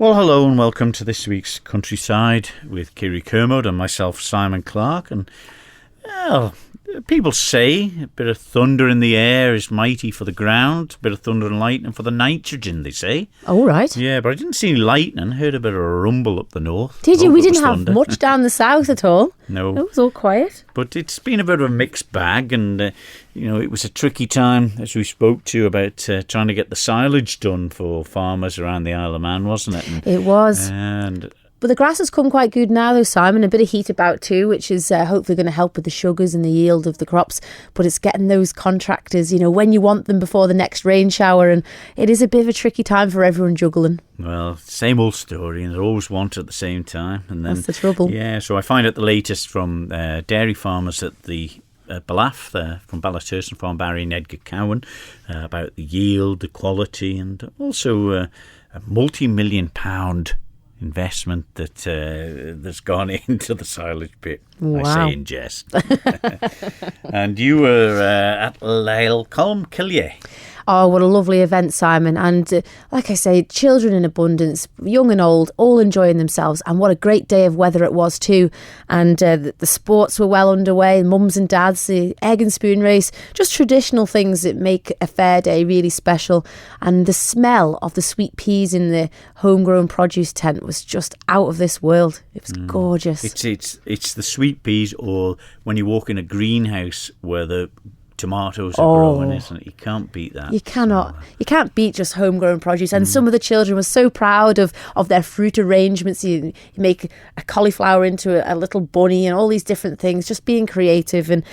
Well, hello and welcome to this week's Countryside with Kiri Kermode and myself, Simon Clark. And, well, people say a bit of thunder in the air is mighty for the ground, a bit of thunder and lightning for the nitrogen, they say. Oh, right. Yeah, but I didn't see any lightning. I heard a bit of a rumble up the north. Did you? We didn't have much down the south at all. No. It was all quiet. But it's been a bit of a mixed bag, and it was a tricky time, as we spoke to, about trying to get the silage done for farmers around the Isle of Man, wasn't it? It was. But the grass has come quite good now, though, Simon. A bit of heat about too, which is hopefully going to help with the sugars and the yield of the crops. But it's getting those contractors, when you want them before the next rain shower. And it is a bit of a tricky time for everyone juggling. Well, same old story, and they always want at the same time. And then, that's the trouble. Yeah, so I find out the latest from dairy farmers at the Balaf, from Ballyturton Farm, Barry and Edgar Cowan, about the yield, the quality, and also a multi-million-pound investment that's gone into the silage pit. Wow. I say in jest. And you were at Lyle Colm Killier. Oh, what a lovely event, Simon. And like I say, children in abundance, young and old, all enjoying themselves. And what a great day of weather it was too. And the sports were well underway. Mums and dads, the egg and spoon race, just traditional things that make a fair day really special. And the smell of the sweet peas in the homegrown produce tent was just out of this world. It was gorgeous. It's the sweet peas, or when you walk in a greenhouse where the tomatoes are growing, isn't it? You can't beat that. You cannot. You can't beat just homegrown produce. And some of the children were so proud of their fruit arrangements. You make a cauliflower into a little bunny and all these different things. Just being creative and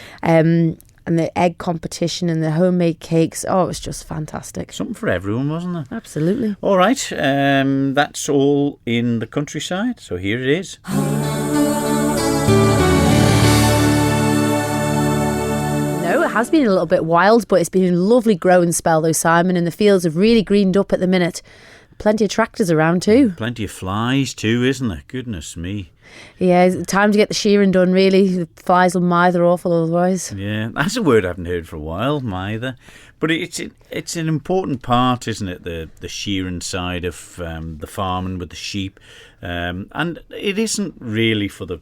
the egg competition and the homemade cakes. Oh, it was just fantastic. Something for everyone, wasn't there? Absolutely. All right. That's all in the countryside. So here it is. No, it has been a little bit wild, but it's been a lovely growing spell though, Simon, and the fields have really greened up at the minute. Plenty of tractors around too. Plenty of flies too, isn't there? Goodness me. Yeah, it's time to get the shearing done really. The flies will mither awful otherwise. Yeah, that's a word I haven't heard for a while, mither. But it's an important part, isn't it, the shearing side of the farming with the sheep. And it isn't really for the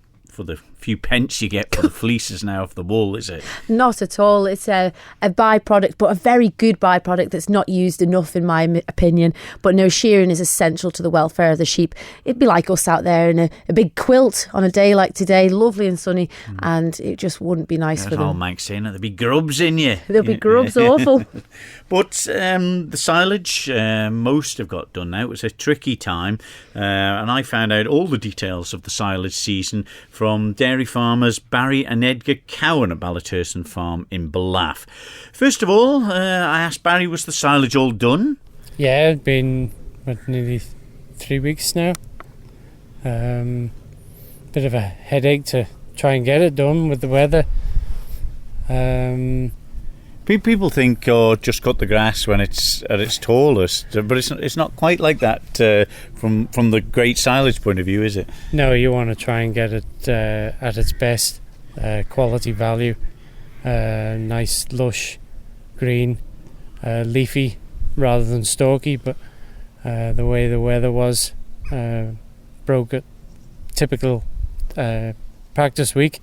few pence you get for the fleeces now of the wool, is it? Not at all. It's a byproduct, but a very good byproduct that's not used enough in my opinion. But no, shearing is essential to the welfare of the sheep. It'd be like us out there in a big quilt on a day like today, lovely and sunny, and it just wouldn't be nice for them. All Mike's saying, there'll be grubs in you. There'll be grubs, awful. But the silage, most have got done now. It was a tricky time, and I found out all the details of the silage season from dairy farmers Barry and Edgar Cowan at Ballyturton Farm in Balaf. First of all, I asked Barry, was the silage all done? Yeah, it's been nearly 3 weeks now. Bit of a headache to try and get it done with the weather. People think, just cut the grass when it's at its tallest, but it's not quite like that from the great silage point of view, is it? No, you want to try and get it at its best quality value. Nice, lush, green, leafy rather than stalky, but the way the weather was broke it. Typical practice week,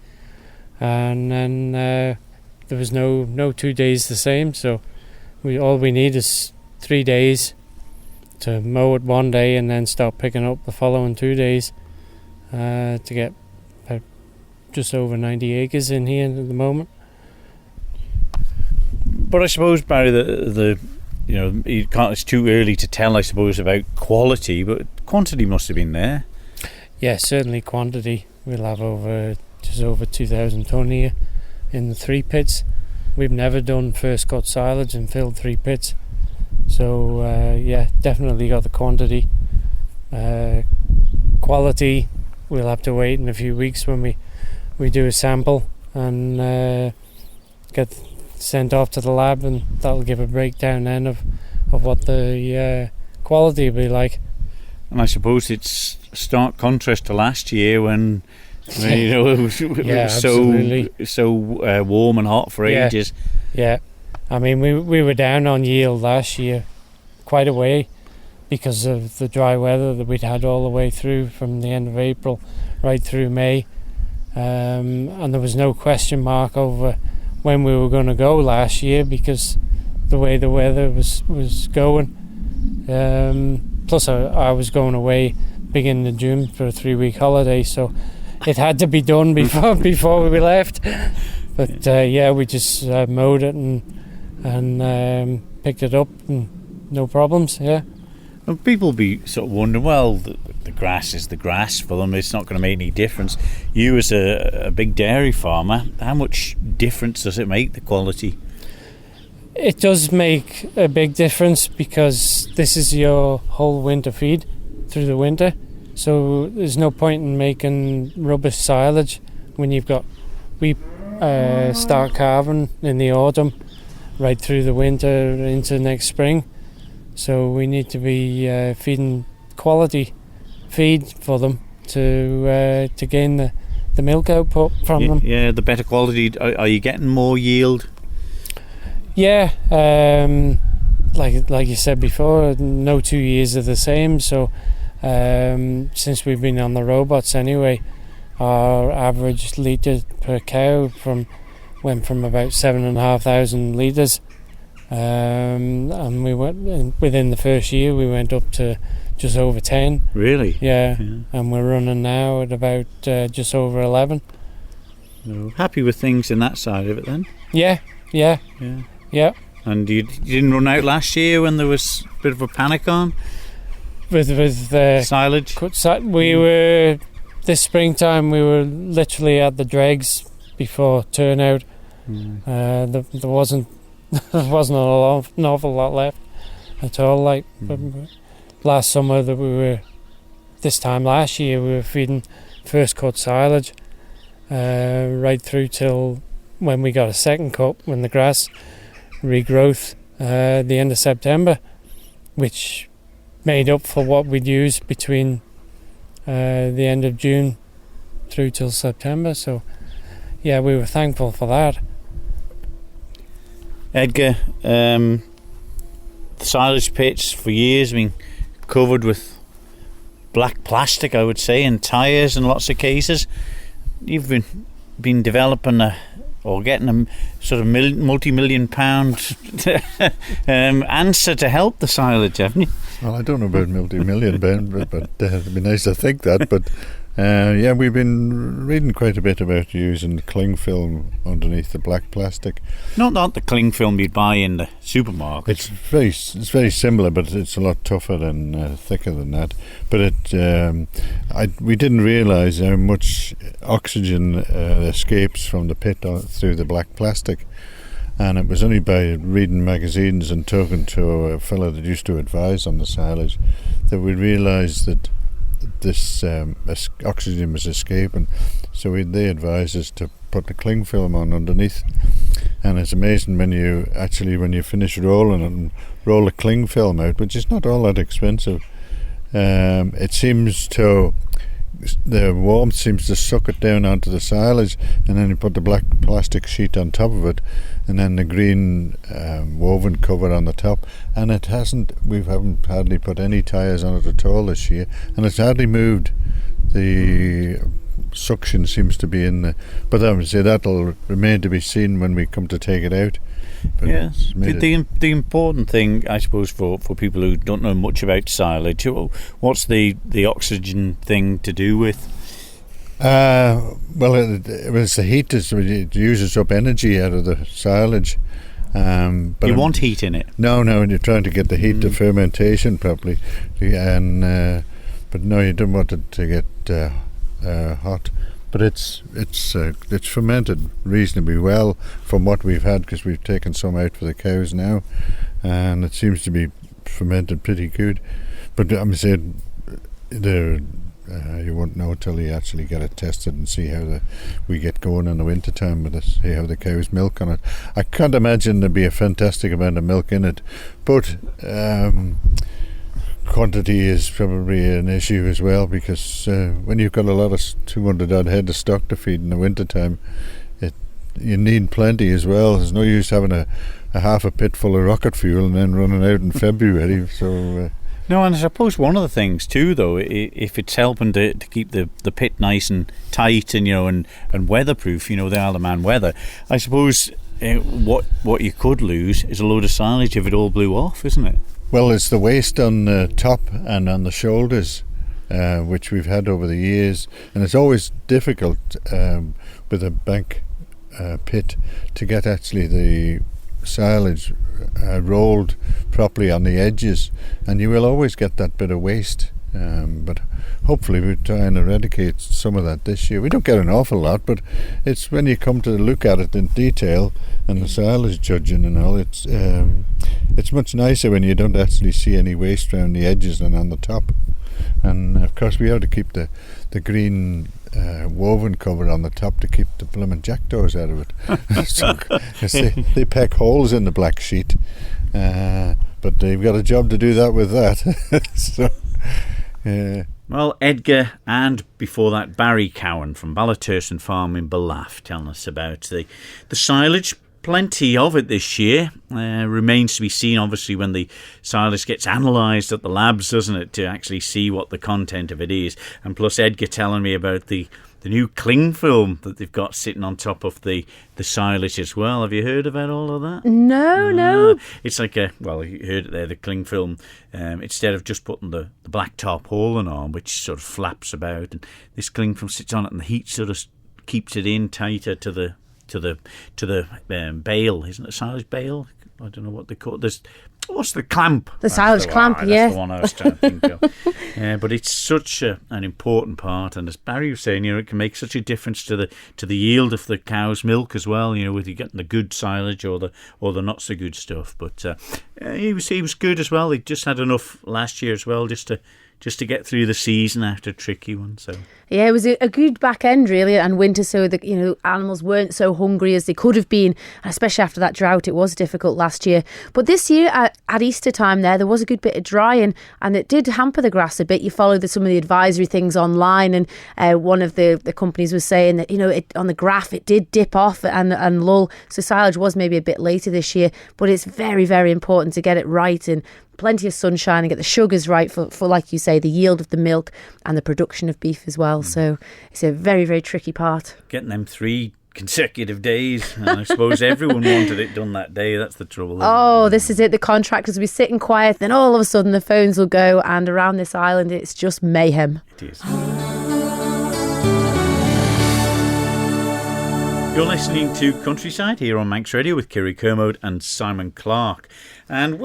and then there was no 2 days the same, so all we need is 3 days to mow it one day and then start picking up the following 2 days to get just over 90 acres in here at the moment. But I suppose, Barry, it's too early to tell, I suppose, about quality, but quantity must have been there. Yeah, certainly quantity. We'll have just over 2,000 tonne here in the 3 pits. We've never done first cut silage and filled 3 pits, so definitely got the quantity. Quality, we'll have to wait in a few weeks when we do a sample and get sent off to the lab, and that'll give a breakdown then of what the quality will be like. And I suppose it's stark contrast to last year when it was so warm and hot for ages. Yeah, I mean we were down on yield last year, quite a way, because of the dry weather that we'd had all the way through from the end of April right through May. And there was no question mark over when we were going to go last year because the way the weather was going. Plus I was going away beginning of June for a 3-week holiday, so it had to be done before we left. But we just mowed it and picked it up and no problems. Yeah. Well, people be sort of wondering, well, the grass is the grass for them. It's not going to make any difference. You, as a big dairy farmer, how much difference does it make, the quality? It does make a big difference because this is your whole winter feed through the winter. So there's no point in making rubbish silage when you've got we start calving in the autumn right through the winter into next spring. So we need to be feeding quality feed for them to gain the milk output from them. Yeah, the better quality. Are you getting more yield? Yeah, like you said before, no 2 years are the same. So since we've been on the robots anyway, our average litre per cow went from about 7,500 litres. And we went within the first year. We went up to just over 10. Really? Yeah. And we're running now at about just over 11. No. Happy with things in that side of it then? Yeah. And you didn't run out last year when there was a bit of a panic on with silage. We were this springtime. We were literally at the dregs before turnout. There wasn't. There wasn't an awful lot left at all. But last summer this time last year, we were feeding first cut silage right through till when we got a second cut, when the grass regrowth the end of September, which made up for what we'd used between the end of June through till September. So yeah, we were thankful for that. Edgar, the silage pits for years have been covered with black plastic, I would say, and tyres in lots of cases. You've been developing or getting a sort of multi-million pound answer to help the silage, haven't you? Well, I don't know about multi-million, Ben, but it'd be nice to think that. But we've been reading quite a bit about using cling film underneath the black plastic. Not the cling film you'd buy in the supermarket. It's very similar, but it's a lot tougher and thicker than that. But we didn't realise how much oxygen escapes from the pit through the black plastic. And it was only by reading magazines and talking to a fellow that used to advise on the silage that we realised that this oxygen was escaping. So they advised us to put the cling film on underneath. And it's amazing when you finish rolling and roll the cling film out, which is not all that expensive. It seems to... the warmth seems to suck it down onto the silage, and then you put the black plastic sheet on top of it, and then the green woven cover on the top. And we haven't hardly put any tyres on it at all this year, and it's hardly moved. The suction seems to be in the, but I would say that'll remain to be seen when we come to take it out. But yes, the important thing, I suppose, for people who don't know much about silage, what's the oxygen thing to do with? Well, it was the heat. It uses up energy out of the silage. But you want heat in it? No, and you're trying to get the heat to fermentation properly, and but no, you don't want it to get hot. But it's fermented reasonably well from what we've had, because we've taken some out for the cows now, and it seems to be fermented pretty good. But I'm saying you won't know till you actually get it tested and see how we get going in the winter time with this. See how the cows milk on it. I can't imagine there'd be a fantastic amount of milk in it, but quantity is probably an issue as well, because when you've got a lot of 200 odd head of stock to feed in the winter time, you need plenty as well. There's no use having a half a pit full of rocket fuel and then running out in February. So No, and I suppose one of the things too, though, if it's helping to keep the pit nice and tight and and weatherproof, the Isle of Man weather, I suppose what you could lose is a load of silage if it all blew off, isn't it? Well, it's the waste on the top and on the shoulders, which we've had over the years, and it's always difficult with a bank pit to get actually the silage rolled properly on the edges, and you will always get that bit of waste. But hopefully we'll try and eradicate some of that this year. We don't get an awful lot, but it's when you come to look at it in detail and the silage judging and all, it's much nicer when you don't actually see any waste around the edges and on the top. And of course we have to keep the green woven cover on the top to keep the blooming jackdaws out of it. So, 'cause they peck holes in the black sheet, but they've got a job to do that with that. So, well, Edgar and before that Barry Cowan from Ballyturson Farm in Ballaugh telling us about the silage. Plenty of it this year. Remains to be seen, obviously, when the silage gets analysed at the labs, doesn't it, to actually see what the content of it is. And plus Edgar telling me about the new cling film that they've got sitting on top of the silage as well. Have you heard about all of that? No. It's like you heard it there, the cling film. Instead of just putting the black tarpaulin on, which sort of flaps about, and this cling film sits on it, and the heat sort of keeps it in tighter to the bale, isn't it? Silage bale? I don't know what they call it. What's the clamp? The silage clamp, yeah. That's the one I was trying to think of. But it's such an important part, and as Barry was saying, it can make such a difference to the yield of the cow's milk as well. With you getting the good silage or the not so good stuff. But he was good as well. He just had enough last year as well, just to get through the season after a tricky one. So yeah, it was a good back end really, and winter, so that animals weren't so hungry as they could have been, especially after that drought. It was difficult last year, but this year at Easter time there was a good bit of drying, and it did hamper the grass a bit. You follow some of the advisory things online, and one of the companies was saying that on the graph it did dip off and lull, so silage was maybe a bit later this year, but it's very, very important to get it right and plenty of sunshine and get the sugars right for like you say, the yield of the milk and the production of beef as well. So it's a very, very tricky part. Getting them 3 consecutive days, and I suppose everyone wanted it done that day. That's the trouble. This is it. The contractors will be sitting quiet, then all of a sudden the phones will go, and around this island it's just mayhem. It is. You're listening to Countryside here on Manx Radio with Kiri Kermode and Simon Clark. And,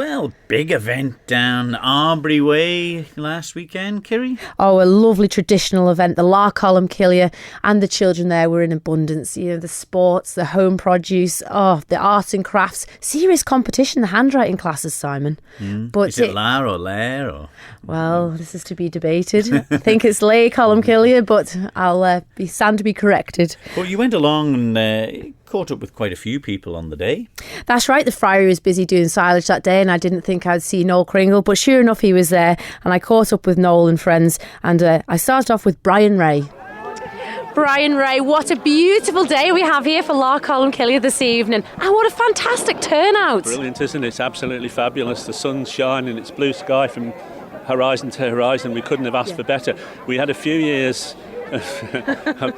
big event down Arbury Way last weekend, Kiri. Oh, a lovely traditional event. The Lá Colm Cillia and the children there were in abundance. The sports, the home produce, the arts and crafts. Serious competition, the handwriting classes, Simon. But is it La or Lair? Or? Well, this is to be debated. I think it's Lá Colm Cillia, but I'll stand to be corrected. Well, you went along and caught up with quite a few people on the day. That's right. The Friary was busy doing silage that day, and I didn't think I'd see Noel Kringle, but sure enough he was there, and I caught up with Noel and friends, and I started off with Brian Ray. Brian Ray, what a beautiful day we have here for Lá Colm Cillia this evening, and what a fantastic turnout. Brilliant, isn't it? It's absolutely fabulous. The sun's shining, it's blue sky from horizon to horizon. We couldn't have asked for better. We had a few years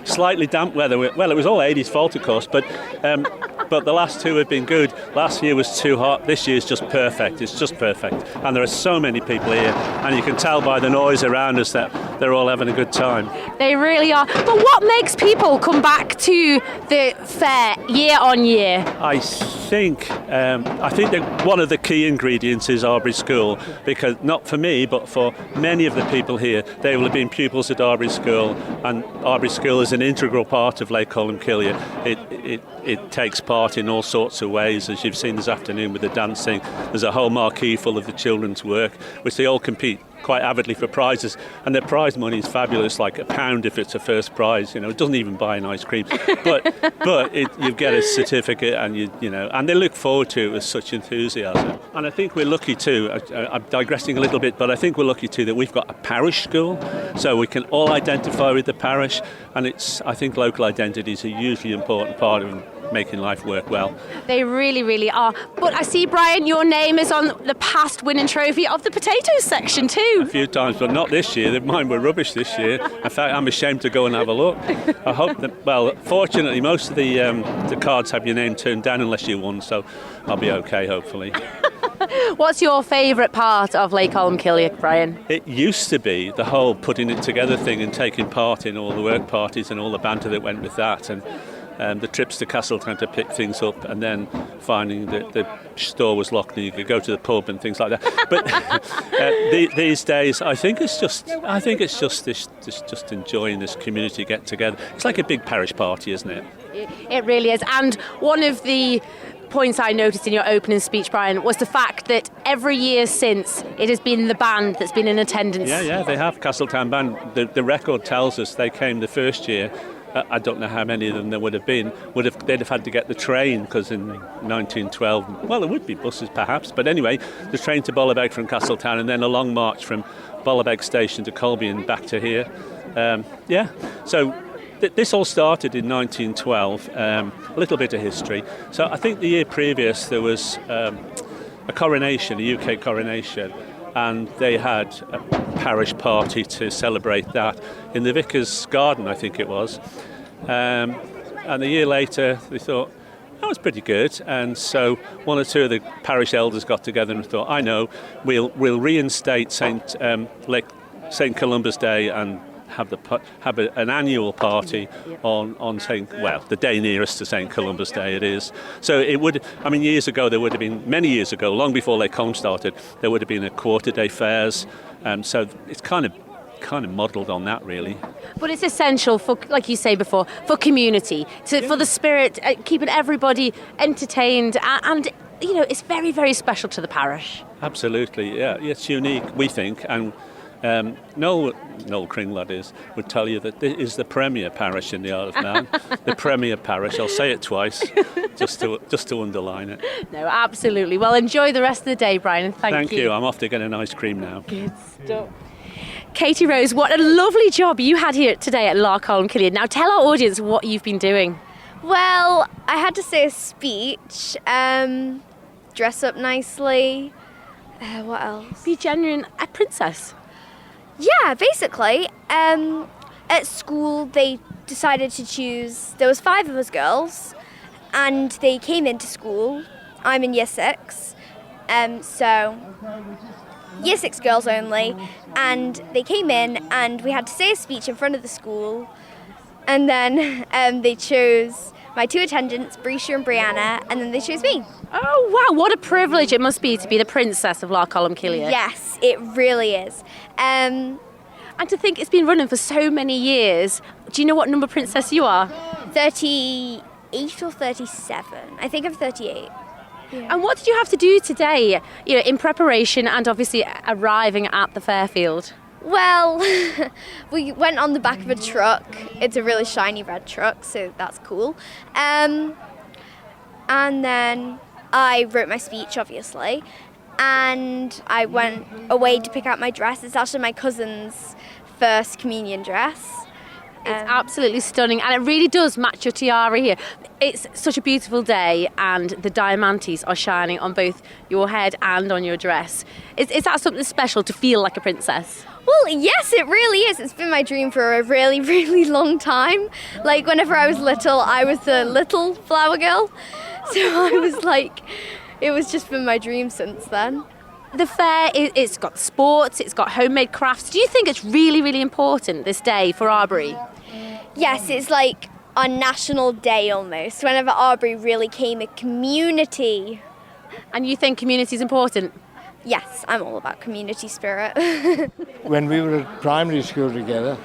slightly damp weather. Well, it was all Aidy's fault, of course, but the last 2 have been good. Last year was too hot. This year's just perfect. It's just perfect. And there are so many people here, and you can tell by the noise around us that they're all having a good time. They really are. But what makes people come back to the fair year on year? I think that one of the key ingredients is Arbury School, because not for me, but for many of the people here, they will have been pupils at Arbury School, and Arbury School is an integral part of Lá Colm Cillia. It takes part in all sorts of ways, as you've seen this afternoon with the dancing. There's a whole marquee full of the children's work, which they all compete quite avidly for prizes, and their prize money is fabulous, like £1 if it's a first prize. It doesn't even buy an ice cream, but you get a certificate, and and they look forward to it with such enthusiasm. And I think we're lucky too. I'm digressing a little bit, but I think we're lucky too that we've got a parish school, so we can all identify with the parish, and I think local identity is a hugely important part of making life work well. They really, really are. But I see, Brian, your name is on the past winning trophy of the potatoes section A too. few times, but not this year. Mine were rubbish this year. In fact, I'm ashamed to go and have a look. I hope that, well, fortunately, most of the cards have your name turned down unless you won, so I'll be okay, hopefully. What's your favourite part of Lake Colmcille, Brian? It used to be the whole putting it together thing and taking part in all the work parties and all the banter that went with that, and the trips to Castletown to pick things up, and then finding that the store was locked and you could go to the pub and things like that. But these days, I think it's just just enjoying this community get together. It's like a big parish party, isn't it? It really is. And one of the points I noticed in your opening speech, Brian, was the fact that every year since, it has been the band that's been in attendance. Yeah, they have. Castletown Band. The record tells us they came the first year. I don't know how many of them there would have been. They'd have had to get the train, because in 1912, well, there would be buses perhaps, but anyway, the train to Bollebeg from Castletown, and then a long march from Bollebeg station to Colby and back to here. So this all started in 1912, a little bit of history. So I think the year previous there was a coronation, a UK coronation, and they had a parish party to celebrate that in the Vicar's Garden, I think it was. And a year later they thought, that was pretty good, and so one or two of the parish elders got together and thought, I know, we'll reinstate St Columba's Day and have an annual party on the day nearest to St Columba's Day it is. So it would, years ago there would have been, many years ago, long before Lake Colm started, there would have been a quarter day fairs. So it's kind of modelled on that, really. But it's essential for, like you say before, for community, for the spirit, keeping everybody entertained, and it's very, very special to the parish. Absolutely, yeah. It's unique, we think, and Noel Kringlad would tell you that this is the premier parish in the Isle of Man. The premier parish. I'll say it twice, just to underline it. No, absolutely. Well, enjoy the rest of the day, Brian, and thank you. I'm off to get an ice cream now. Good stuff. Katie Rose, what a lovely job you had here today at Loch Colmcille. Now tell our audience what you've been doing. Well, I had to say a speech, dress up nicely. What else? Be genuine a princess. Yeah, basically. At school, they decided to choose. There was 5 of us girls, and they came into school. I'm in year 6, so year 6 girls only. And they came in, and we had to say a speech in front of the school. And then they chose my 2 attendants, Brescia and Brianna, and then they chose me. Oh, wow, what a privilege it must be to be the princess of Loch Colmcille. Yes, it really is. And to think it's been running for so many years. Do you know what number princess you are? 38 or 37. I think I'm 38. Yeah. And what did you have to do today, in preparation and obviously arriving at the Fairfield? Well, we went on the back of a truck. It's a really shiny red truck, so that's cool. And then I wrote my speech, obviously, and I went away to pick out my dress. It's actually my cousin's first communion dress. It's absolutely stunning, and it really does match your tiara here. It's such a beautiful day, and the diamantes are shining on both your head and on your dress. Is that something special, to feel like a princess? Well, yes, it really is. It's been my dream for a really, really long time. Like, whenever I was little, I was the little flower girl. So I was like, it was just been my dream since then. The fair, it's got sports, it's got homemade crafts. Do you think it's really, really important this day for Arbury? Yes, it's like our national day almost. Whenever Arbury really came a community. And you think community is important? Yes, I'm all about community spirit. When we were at primary school together,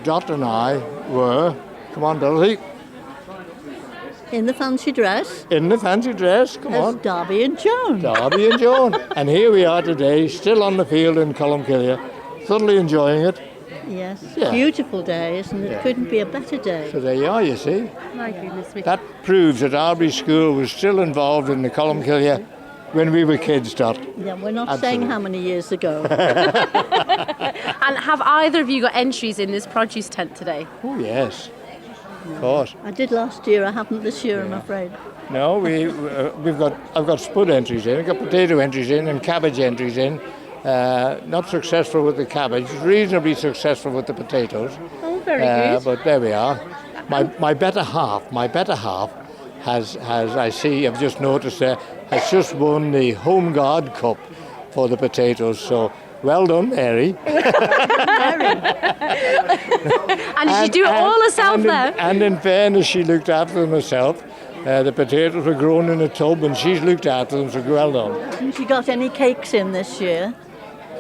Dot and I were, come on Dorothy, in the fancy dress. In the fancy dress, come as on. Darby and Joan. Darby and Joan. And here we are today, still on the field in Colmcille, thoroughly enjoying it. Yes, Yeah. Beautiful day, isn't it? Yeah. Couldn't be a better day. So there you are, you see. My goodness me. That proves that Arbury School was still involved in the Colmcille when we were kids, Dot. Yeah, we're not Absolutely. saying how many years ago. And have either of you got entries in this produce tent today? Oh, yes. Of course. I did last year. I haven't this year, I'm afraid. No, I've got spud entries in, I've got potato entries in, and cabbage entries in. Not successful with the cabbage, reasonably successful with the potatoes. Oh, very good. But there we are. My better half has I see, I've just noticed there, has just won the Home Guard Cup for the potatoes. So well done, Mary. And did she do it all herself there? And in fairness, she looked after them herself. The potatoes were grown in a tub, and she's looked after them, so well done. Hasn't she got any cakes in this year?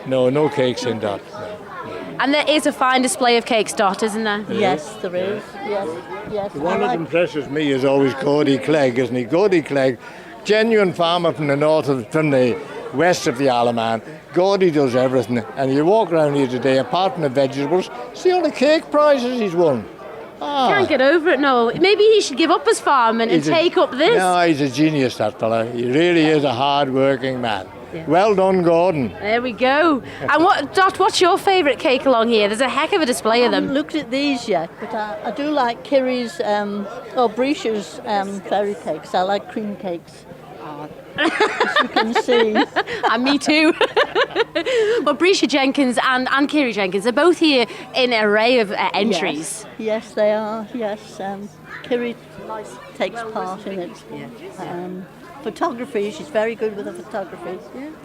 No cakes in that. And there is a fine display of cakes, Dot, isn't there? Yes, there is. Yes. The one that impresses me is always Gordy Clegg, isn't he? Gordy Clegg, genuine farmer from the west of the Isle of Man. Gordy does everything, and you walk around here today, apart from the vegetables, see all the cake prizes he's won. Can't get over it, no. Maybe he should give up his farming and take up this. No, he's a genius, that fella. He really is a hard-working man. Yeah. Well done, Gordon. There we go. And what's your favourite cake along here? There's a heck of a display of them. I haven't looked at these yet, but I do like Kirry's or Brescia's fairy cakes. I like cream cakes. As you can see. And me too. But Brescia Jenkins and Kiri Jenkins are both here in an array of entries. Yes, they are. Yes, Kiri takes part in it. Photography, she's very good with the photography.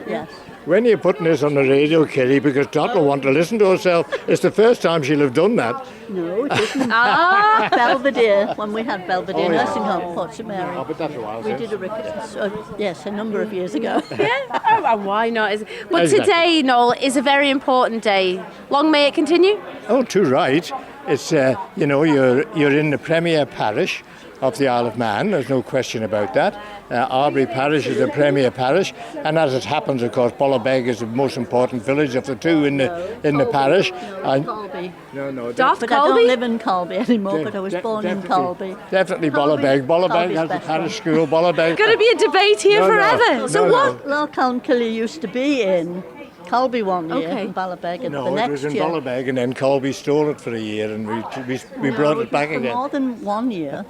Yes. When you're putting this on the radio, Kelly, because Dot will want to listen to herself, it's the first time she'll have done that. No, it isn't. Belvedere, when we had Belvedere Nursing Home, Port St Mary. Oh, but that's a while since. We did a number of years ago. And why not? But today, Noel, is a very important day. Long may it continue? Oh, too right. It's, you're in the premier parish of the Isle of Man, there's no question about that. Arbury Parish is the premier parish, and as it happens, of course, Bollabeg is the most important village of the two in the parish. Colby. No. Daft But Colby? I don't live in Colby anymore, but I was born in Colby. Definitely Bollabeg. Bollabeg has the parish school, Bollabeg. Going to be a debate here forever. So what Lochcalnkilly used to be in Colby one year, and Ballabeg and the next year. No, it was in Ballabeg, and then Colby stole it for a year, and we brought it back again. More than 1 year.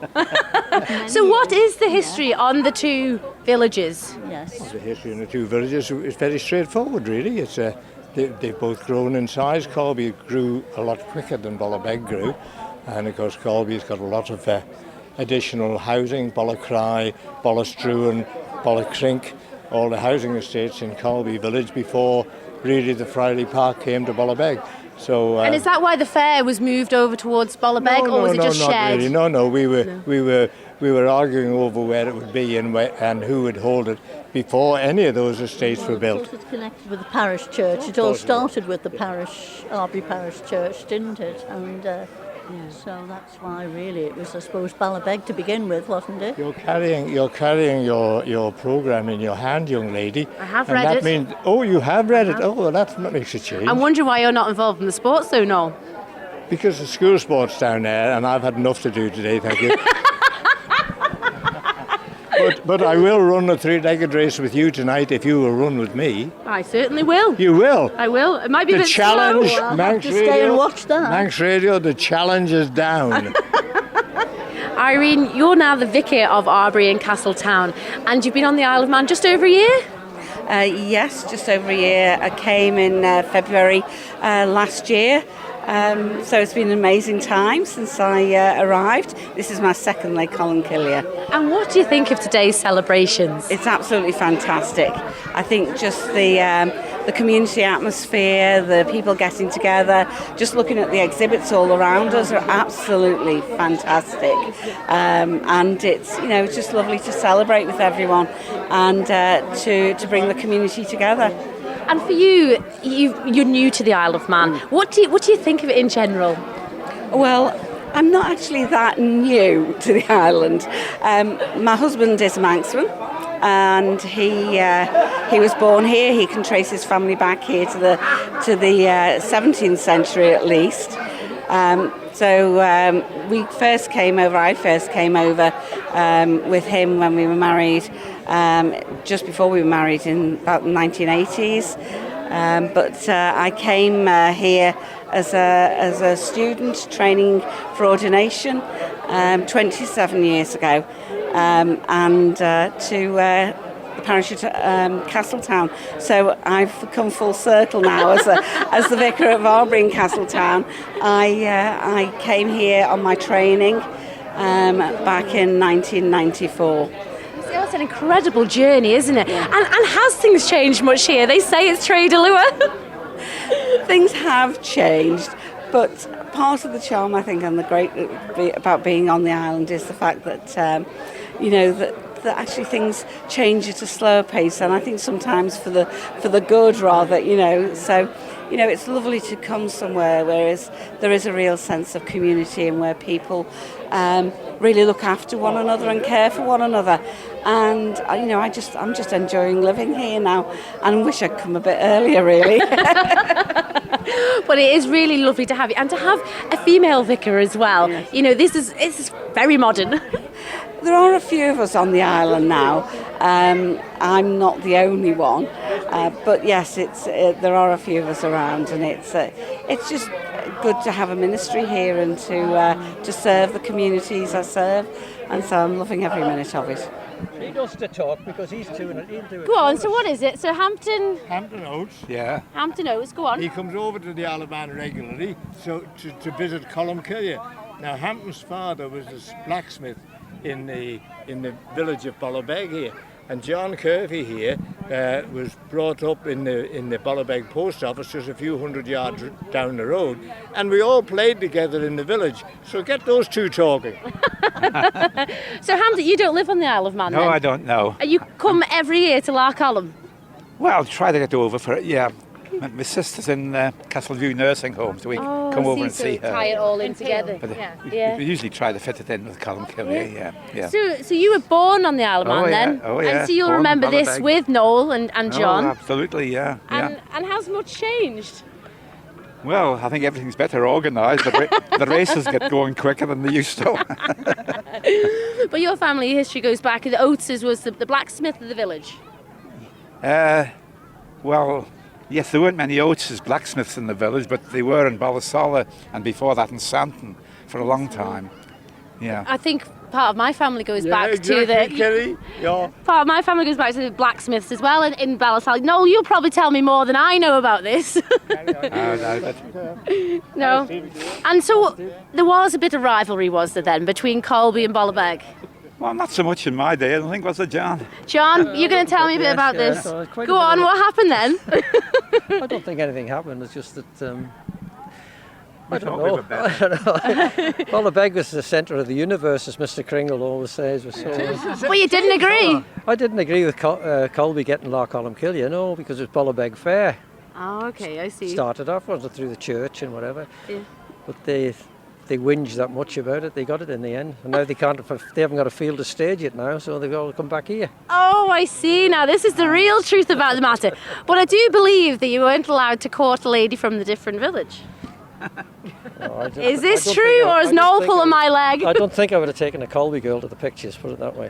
So what is the history on the two villages? Yes. The history in the two villages is very straightforward, really. It's they've both grown in size. Colby grew a lot quicker than Ballabeg grew, and of course Colby's got a lot of additional housing, Bollacry, Bollastruan, Bollacrint, all the housing estates in Colby village before really the Friday Park came to Bollabeg. So, and is that why the fair was moved over towards Bollabeg, or was it just shared? Really. No. We were arguing over where it would be and who would hold it before any of those estates were built. Of course, it's connected with the parish church. It all started with the Arbury Parish Church, didn't it? And so that's why really it was, I suppose, Ballabeg to begin with, wasn't it? You're carrying your programme in your hand, young lady. I have read it. Means, you have read it. Oh, well, that makes a change. I'm wondering why you're not involved in the sports, though, Noel. Because the school sports down there, and I've had enough to do today, thank you. But I will run a three-legged race with you tonight if you will run with me. I certainly will. You will? I will. It might be a bit challenge, slow. I'll have to stay and watch that. Manx Radio, the challenge is down. Irene, you're now the vicar of Arbury and Castletown, and you've been on the Isle of Man just over a year? Yes, just over a year. I came in February last year. So it's been an amazing time since I arrived. This is my second Lake Columcille. And what do you think of today's celebrations? It's absolutely fantastic. I think just the community atmosphere, the people getting together, just looking at the exhibits all around us are absolutely fantastic. And it's just lovely to celebrate with everyone and to bring the community together. And for you, you're new to the Isle of Man. What do you think of it in general? Well, I'm not actually that new to the island. My husband is a Manxman, and he was born here. He can trace his family back here to the 17th century at least. So I first came over with him when we were married, just before we were married in about the 1980s. But I came here as a student training for ordination 27 years ago, and to the parish at Castletown. So I've come full circle now as the vicar of Arbury in Castletown. I came here on my training back in 1994. It's an incredible journey, isn't it? Yeah. And has things changed much here? They say it's Trade Allure. Things have changed, but part of the charm, I think, and the great about being on the island is the fact that, that actually things change at a slower pace, and I think sometimes for the good rather, so. It's lovely to come somewhere where there is a real sense of community and where people really look after one another and care for one another. And I'm just enjoying living here now, and wish I'd come a bit earlier, really. But it is really lovely to have you, and to have a female vicar as well. Yes. This is very modern. There are a few of us on the island now. I'm not the only one, but yes, there are a few of us around, and it's just good to have a ministry here and to serve the communities I serve, and so I'm loving every minute of it. He does the talk because he's doing it. Go on. So what is it? So Hampton Oates. Yeah. Hampton Oates. Go on. He comes over to the Isle of Man regularly, so to visit Columcille. Now Hampton's father was a blacksmith in the village of Bollabeg here, and John Kirby here was brought up in the Bollabeg post office just a few hundred yards down the road, and we all played together in the village. So get those two talking. So Hampton, you don't live on the Isle of Man? No, then? I don't know. You come every year to Larcolum? Well, try to get over for it. Yeah. My sister's in Castleview Nursing Home, so we come over and see her. Tie it all in together. But we usually try to fit it in with Columcille. Yeah. So you were born on the Isle of Man then? Oh yeah. And so you'll remember this with Noel and John? Oh, absolutely, yeah. And has much changed? Well, I think everything's better organised. The races get going quicker than they used to. But your family history goes back. The Oateses was the blacksmith of the village? Well, yes, there weren't many Oateses blacksmiths in the village, but they were in Ballasalla and before that in Santon for a long time. Yeah. I think part of my family goes back to the... Part of my family goes back to the blacksmiths as well in Ballasalla. Noel, you'll probably tell me more than I know about this. No. And so there was a bit of rivalry, was there then, between Colby and Bollabeg? Well, not so much in my day, I don't think, was it, John? John, you're going to tell me a bit about this. Go on, what happened then? I don't think anything happened, it's just that... I don't know. Bollabeg was the centre of the universe, as Mr. Kringle always says. Well, you didn't agree? I didn't agree with Colby getting Larcolumcille, no, because it was Bollabeg Fair. Oh, okay, I see. Started off, wasn't it, through the church and whatever. Yeah. But they whinged that much about it. They got it in the end, and now they haven't got a field to stage it now, so they've all come back here. Oh, I see. Now this is the real truth about the matter. But I do believe that you weren't allowed to court a lady from the different village. Is this true, or is Noel pulling my leg? I don't think I would have taken a Colby girl to the pictures, put it that way.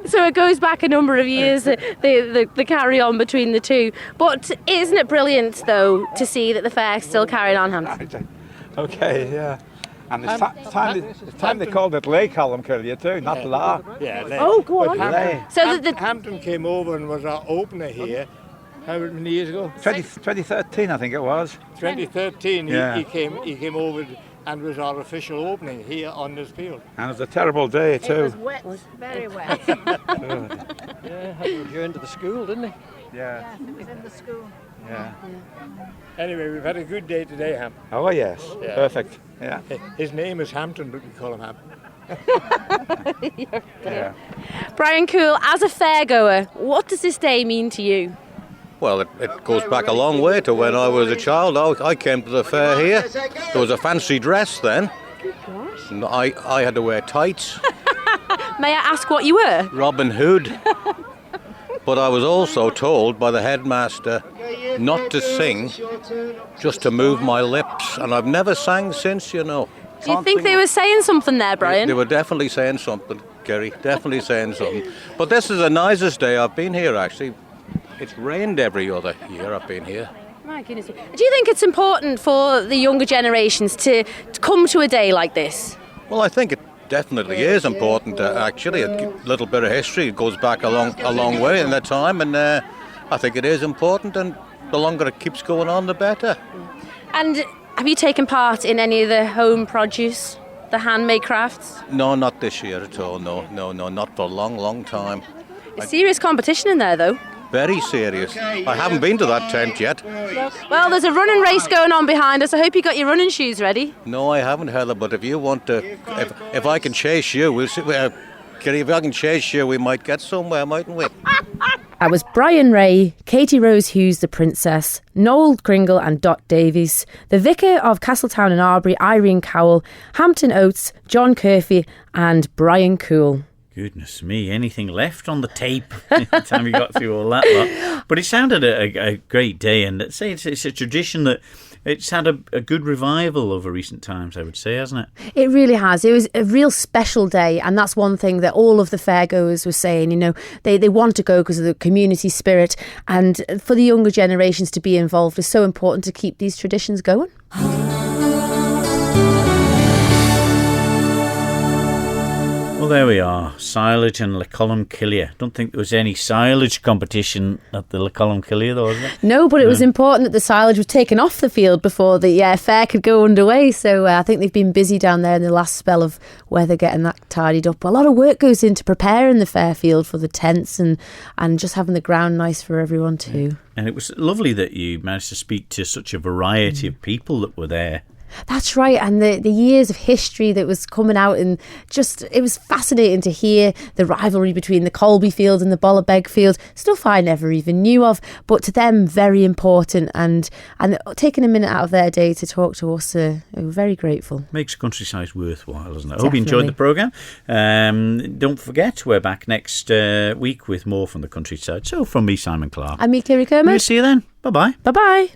So it goes back a number of years, the carry on between the two. But isn't it brilliant, though, to see that the fair's still carrying on, Hampton? Okay, yeah. And it's time they called it Lay Columcille too, not La. Yeah, Lay. Oh, go on. Hampton came over and was our opener here. How many years ago? 2013, I think it was. 2013, he came over and was our official opening here on this field. And it was a terrible day too. It was wet, very wet. Yeah, had to return to the school, didn't he? Yeah. He was in the school. Yeah. Anyway, we've had a good day today, Ham. Oh yes, perfect. Yeah. His name is Hampton, but we call him Hampton. Yeah. Brian Cool, as a fairgoer, what does this day mean to you? Well, it goes back a long way to when I was a child. I came to the fair here. There was a fancy dress then. And I had to wear tights. May I ask what you were? Robin Hood. But I was also told by the headmaster not to sing, just to move my lips. And I've never sang since, you know. Do you think they were saying something there, Brian? They were definitely saying something. Kerry. Definitely saying something. But this is the nicest day I've been here, actually. It's rained every other year I've been here. My goodness. Do you think it's important for the younger generations to come to a day like this? Well, I think it definitely is important, actually. A little bit of history. It goes back a long way in that time, and I think it is important, and the longer it keeps going on, the better. And have you taken part in any of the home produce, the handmade crafts? No, not this year at all. No, not for a long time. It's serious competition in there, though. Very serious. I haven't been to that tent yet. Well, there's a running race going on behind us. I hope you got your running shoes ready. No, I haven't, Heather, but if you want to, if I can chase you, we'll see. Kerry, if I can chase you, we might get somewhere, mightn't we? That was Brian Ray, Katie Rose Hughes, the Princess, Noel Kringle and Dot Davies, the Vicar of Castletown and Arbury, Irene Cowell, Hampton Oates, John Curfew and Brian Cool. Goodness me, anything left on the tape by the time you got through all that lot. But it sounded a great day, and it's a tradition that it's had a good revival over recent times, I would say, hasn't it? It really has. It was a real special day, and that's one thing that all of the fairgoers were saying. You know, they want to go because of the community spirit, and for the younger generations to be involved is so important to keep these traditions going. Well, there we are, silage and Lecolum Killia. Don't think there was any silage competition at the Lecolum Killia, though, was there? No, but it was important that the silage was taken off the field before the fair could go underway. So I think they've been busy down there in the last spell of weather getting that tidied up. A lot of work goes into preparing the fair field for the tents and just having the ground nice for everyone too. Yeah. And it was lovely that you managed to speak to such a variety of people that were there. That's right, and the years of history that was coming out, and just it was fascinating to hear the rivalry between the Colby field and the Bollabeg field, stuff I never even knew of, but to them very important, and taking a minute out of their day to talk to us, we're very grateful. Makes Countryside worthwhile, doesn't it? I Definitely. hope you enjoyed the programme. Don't forget, we're back next week with more from the Countryside. So from me, Simon Clark. I'm me, Kerry Kermode. We'll see you then. Bye-bye. Bye-bye.